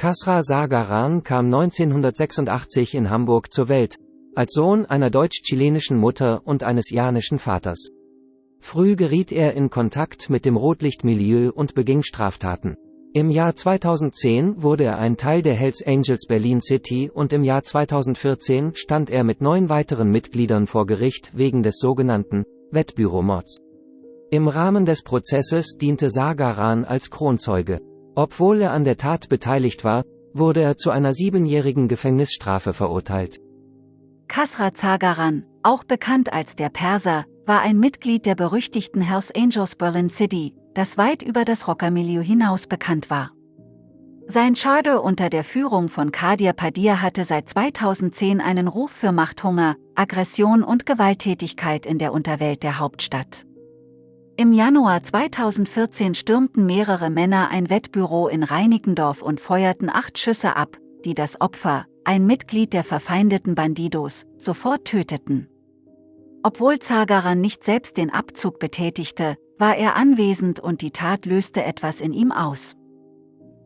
Kasra Sagaran kam 1986 in Hamburg zur Welt, als Sohn einer deutsch-chilenischen Mutter und eines iranischen Vaters. Früh geriet er in Kontakt mit dem Rotlichtmilieu und beging Straftaten. Im Jahr 2010 wurde er ein Teil der Hells Angels Berlin City und im Jahr 2014 stand er mit 9 weiteren Mitgliedern vor Gericht wegen des sogenannten Wettbüromords. Im Rahmen des Prozesses diente Sagaran als Kronzeuge. Obwohl er an der Tat beteiligt war, wurde er zu einer 7-jährigen Gefängnisstrafe verurteilt. Kasra Sagaran, auch bekannt als der Perser, war ein Mitglied der berüchtigten Hells Angels Berlin City, das weit über das Rockermilieu hinaus bekannt war. Sein Chador unter der Führung von Kadir Padir hatte seit 2010 einen Ruf für Machthunger, Aggression und Gewalttätigkeit in der Unterwelt der Hauptstadt. Im Januar 2014 stürmten mehrere Männer ein Wettbüro in Reinickendorf und feuerten 8 Schüsse ab, die das Opfer, ein Mitglied der verfeindeten Bandidos, sofort töteten. Obwohl Sagaran nicht selbst den Abzug betätigte, war er anwesend und die Tat löste etwas in ihm aus.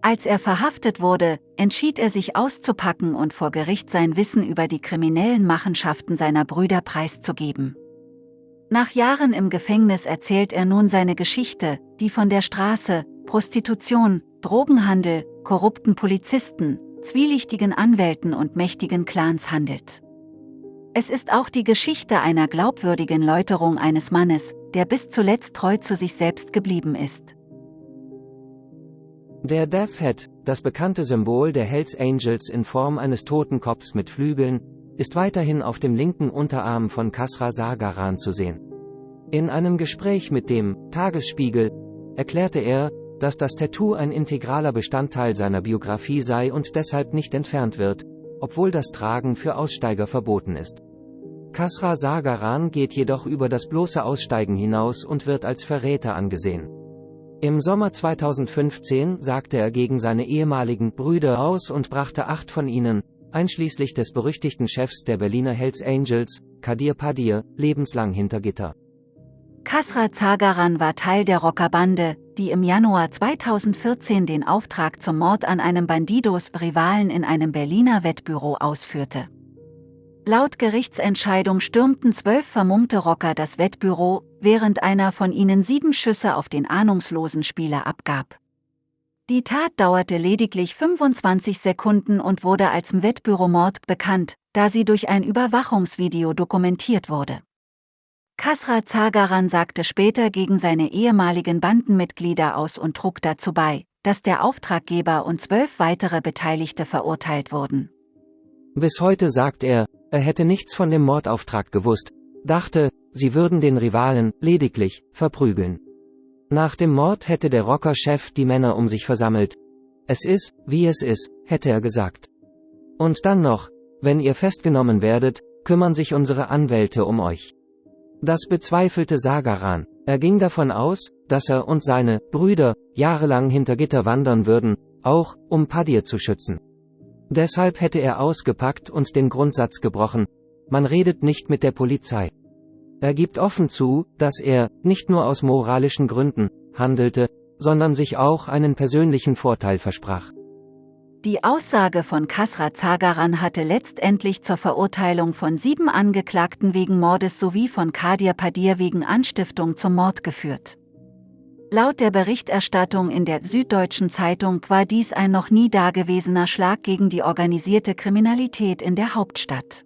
Als er verhaftet wurde, entschied er sich auszupacken und vor Gericht sein Wissen über die kriminellen Machenschaften seiner Brüder preiszugeben. Nach Jahren im Gefängnis erzählt er nun seine Geschichte, die von der Straße, Prostitution, Drogenhandel, korrupten Polizisten, zwielichtigen Anwälten und mächtigen Clans handelt. Es ist auch die Geschichte einer glaubwürdigen Läuterung eines Mannes, der bis zuletzt treu zu sich selbst geblieben ist. Der Death Head, das bekannte Symbol der Hells Angels in Form eines Totenkopfs mit Flügeln, ist weiterhin auf dem linken Unterarm von Kasra Sagaran zu sehen. In einem Gespräch mit dem Tagesspiegel erklärte er, dass das Tattoo ein integraler Bestandteil seiner Biografie sei und deshalb nicht entfernt wird, obwohl das Tragen für Aussteiger verboten ist. Kasra Sagaran geht jedoch über das bloße Aussteigen hinaus und wird als Verräter angesehen. Im Sommer 2015 sagte er gegen seine ehemaligen Brüder aus und brachte 8 von ihnen, einschließlich des berüchtigten Chefs der Berliner Hells Angels, Kadir Padir, lebenslang hinter Gitter. Kasra Sagaran war Teil der Rockerbande, die im Januar 2014 den Auftrag zum Mord an einem Bandidos-Rivalen in einem Berliner Wettbüro ausführte. Laut Gerichtsentscheidung stürmten 12 vermummte Rocker das Wettbüro, während einer von ihnen 7 Schüsse auf den ahnungslosen Spieler abgab. Die Tat dauerte lediglich 25 Sekunden und wurde als Wettbüromord bekannt, da sie durch ein Überwachungsvideo dokumentiert wurde. Kasra Sagaran sagte später gegen seine ehemaligen Bandenmitglieder aus und trug dazu bei, dass der Auftraggeber und 12 weitere Beteiligte verurteilt wurden. Bis heute sagt er hätte nichts von dem Mordauftrag gewusst, dachte, sie würden den Rivalen lediglich verprügeln. Nach dem Mord hätte der Rocker-Chef die Männer um sich versammelt. Es ist, wie es ist, hätte er gesagt. Und dann noch, wenn ihr festgenommen werdet, kümmern sich unsere Anwälte um euch. Das bezweifelte Sagaran. Er ging davon aus, dass er und seine Brüder jahrelang hinter Gitter wandern würden, auch um Padir zu schützen. Deshalb hätte er ausgepackt und den Grundsatz gebrochen: Man redet nicht mit der Polizei. Er gibt offen zu, dass er, nicht nur aus moralischen Gründen, handelte, sondern sich auch einen persönlichen Vorteil versprach. Die Aussage von Kasra Sagaran hatte letztendlich zur Verurteilung von 7 Angeklagten wegen Mordes sowie von Kadir Padir wegen Anstiftung zum Mord geführt. Laut der Berichterstattung in der Süddeutschen Zeitung war dies ein noch nie dagewesener Schlag gegen die organisierte Kriminalität in der Hauptstadt.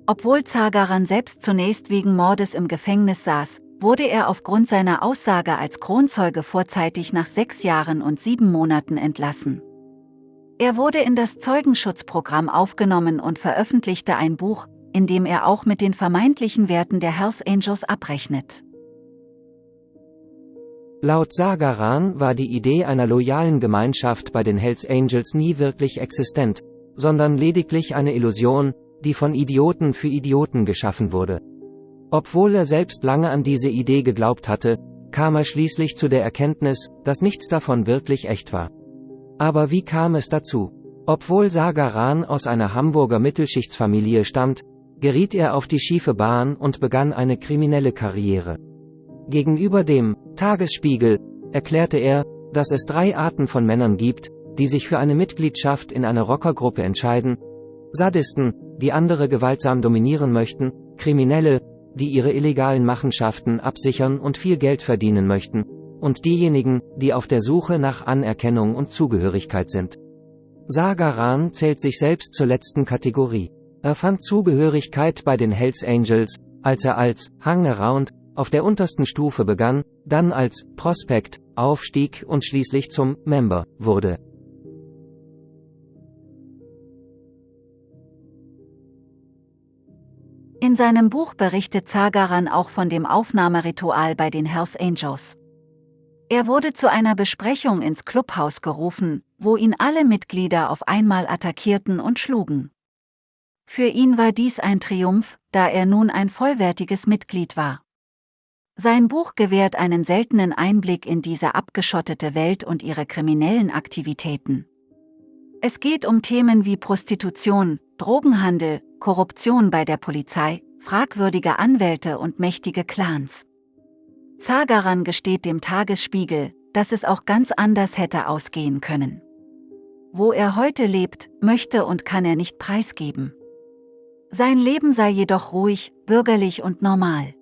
Obwohl Sagaran selbst zunächst wegen Mordes im Gefängnis saß, wurde er aufgrund seiner Aussage als Kronzeuge vorzeitig nach 6 Jahren und 7 Monaten entlassen. Er wurde in das Zeugenschutzprogramm aufgenommen und veröffentlichte ein Buch, in dem er auch mit den vermeintlichen Werten der Hells Angels abrechnet. Laut Sagaran war die Idee einer loyalen Gemeinschaft bei den Hells Angels nie wirklich existent, sondern lediglich eine Illusion, die von Idioten für Idioten geschaffen wurde. Obwohl er selbst lange an diese Idee geglaubt hatte, kam er schließlich zu der Erkenntnis, dass nichts davon wirklich echt war. Aber wie kam es dazu? Obwohl Sagaran aus einer Hamburger Mittelschichtsfamilie stammt, geriet er auf die schiefe Bahn und begann eine kriminelle Karriere. Gegenüber dem Tagesspiegel erklärte er, dass es 3 Arten von Männern gibt, die sich für eine Mitgliedschaft in einer Rockergruppe entscheiden, Sadisten, die andere gewaltsam dominieren möchten, Kriminelle, die ihre illegalen Machenschaften absichern und viel Geld verdienen möchten, und diejenigen, die auf der Suche nach Anerkennung und Zugehörigkeit sind. Sagaran zählt sich selbst zur letzten Kategorie. Er fand Zugehörigkeit bei den Hells Angels, als er als Hangaround auf der untersten Stufe begann, dann als Prospect aufstieg und schließlich zum Member wurde. In seinem Buch berichtet Sagaran auch von dem Aufnahmeritual bei den Hells Angels. Er wurde zu einer Besprechung ins Clubhaus gerufen, wo ihn alle Mitglieder auf einmal attackierten und schlugen. Für ihn war dies ein Triumph, da er nun ein vollwertiges Mitglied war. Sein Buch gewährt einen seltenen Einblick in diese abgeschottete Welt und ihre kriminellen Aktivitäten. Es geht um Themen wie Prostitution, Drogenhandel, Korruption bei der Polizei, fragwürdige Anwälte und mächtige Clans. Sagaran gesteht dem Tagesspiegel, dass es auch ganz anders hätte ausgehen können. Wo er heute lebt, möchte und kann er nicht preisgeben. Sein Leben sei jedoch ruhig, bürgerlich und normal.